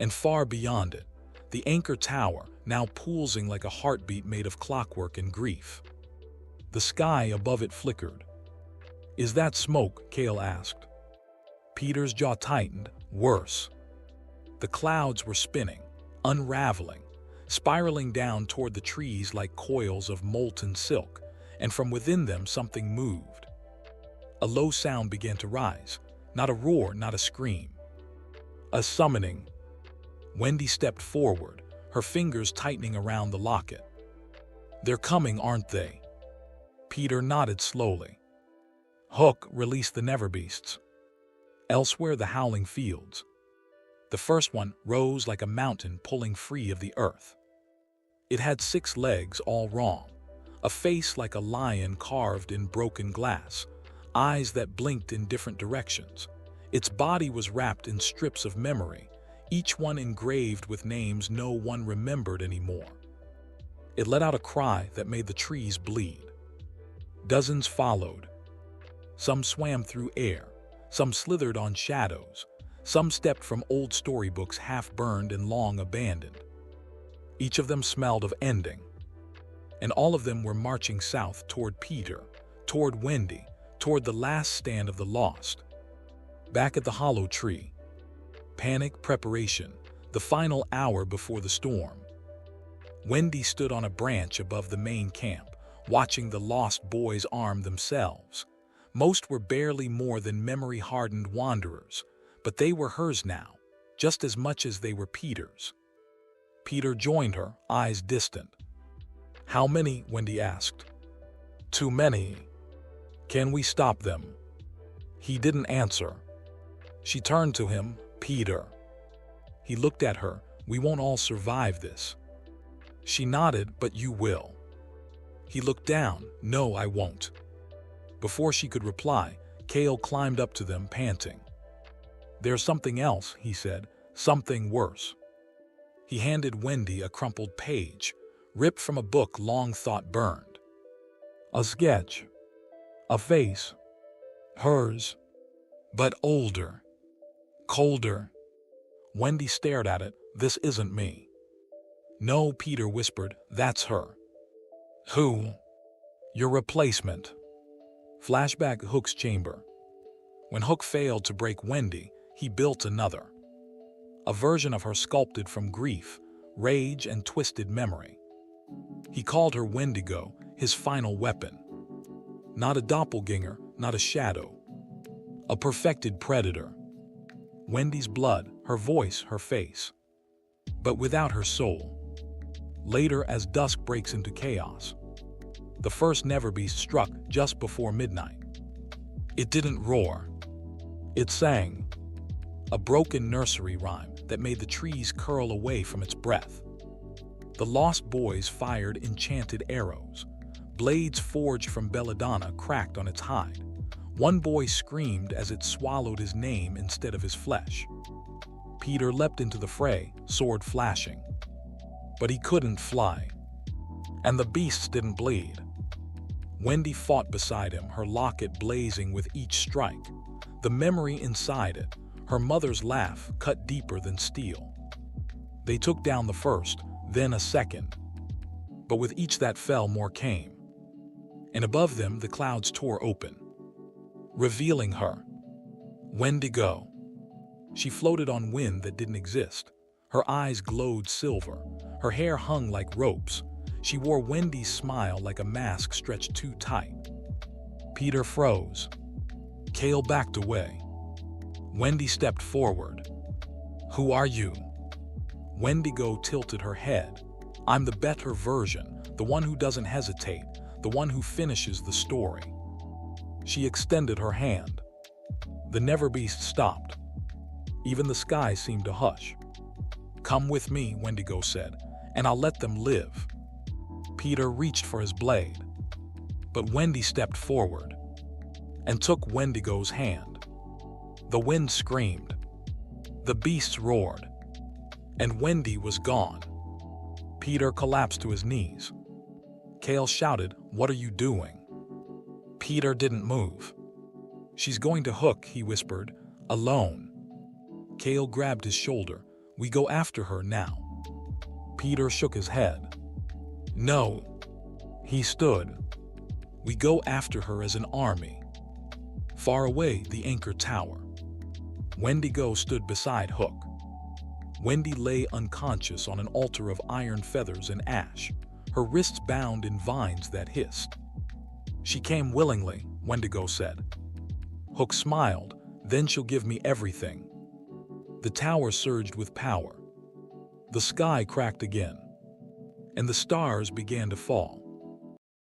And far beyond it, the anchor tower, now pulsing like a heartbeat made of clockwork and grief. The sky above it flickered. "Is that smoke?" Cale asked. Peter's jaw tightened. Worse. The clouds were spinning, unraveling, spiraling down toward the trees like coils of molten silk, and from within them something moved. A low sound began to rise, not a roar, not a scream. A summoning. Wendy stepped forward, her fingers tightening around the locket. "They're coming, aren't they?" Peter nodded slowly. Hook released the Neverbeasts. Elsewhere, the howling fields. The first one rose like a mountain pulling free of the earth. It had 6 legs, all wrong, a face like a lion carved in broken glass, eyes that blinked in different directions. Its body was wrapped in strips of memory, each one engraved with names no one remembered anymore. It let out a cry that made the trees bleed. Dozens followed. Some swam through air, some slithered on shadows, some stepped from old storybooks half-burned and long abandoned. Each of them smelled of ending, and all of them were marching south toward Peter, toward Wendy, toward the last stand of the lost. Back at the hollow tree, panic, preparation, the final hour before the storm. Wendy stood on a branch above the main camp, watching the lost boys arm themselves. Most were barely more than memory-hardened wanderers, but they were hers now, just as much as they were Peter's. Peter joined her, eyes distant. "How many?" Wendy asked. "Too many. Can we stop them?" He didn't answer. She turned to him. "Peter." He looked at her. "We won't all survive this." She nodded. "But you will." He looked down. "No, I won't." Before she could reply, Cale climbed up to them, panting. "There's something else," he said, "something worse." He handed Wendy a crumpled page, ripped from a book long thought burned. A sketch. A face. Hers. But older. Colder. Wendy stared at it. "This isn't me." "No," Peter whispered, "that's her." "Who?" "Your replacement." Flashback Hook's chamber. When Hook failed to break Wendy, he built another. A version of her sculpted from grief, rage, and twisted memory. He called her Wendigo, his final weapon. Not a doppelganger, not a shadow. A perfected predator. Wendy's blood, her voice, her face. But without her soul. Later, as dusk breaks into chaos, the first Neverbeast struck just before midnight. It didn't roar. It sang. A broken nursery rhyme that made the trees curl away from its breath. The lost boys fired enchanted arrows. Blades forged from belladonna cracked on its hide. One boy screamed as it swallowed his name instead of his flesh. Peter leapt into the fray, sword flashing. But he couldn't fly. And the beasts didn't bleed. Wendy fought beside him, her locket blazing with each strike. The memory inside it, her mother's laugh, cut deeper than steel. They took down the first, then a second. But with each that fell, more came. And above them, the clouds tore open, revealing her. Wendigo. She floated on wind that didn't exist. Her eyes glowed silver. Her hair hung like ropes. She wore Wendy's smile like a mask stretched too tight. Peter froze. Cale backed away. Wendy stepped forward. "Who are you?" Wendigo tilted her head. "I'm the better version, the one who doesn't hesitate, the one who finishes the story." She extended her hand. The Neverbeast stopped. Even the sky seemed to hush. "Come with me," Wendigo said, "and I'll let them live." Peter reached for his blade. But Wendy stepped forward and took Wendigo's hand. The wind screamed. The beasts roared. And Wendy was gone. Peter collapsed to his knees. Cale shouted, "What are you doing?" Peter didn't move. "She's going to Hook," he whispered, "alone." Cale grabbed his shoulder. We go after her now. Peter shook his head. No. He stood. We go after her as an army. Far away, the anchor tower. Wendigo stood beside Hook. Wendy lay unconscious on an altar of iron feathers and ash, her wrists bound in vines that hissed. She came willingly, Wendigo said. Hook smiled, then she'll give me everything. The tower surged with power. The sky cracked again, and the stars began to fall.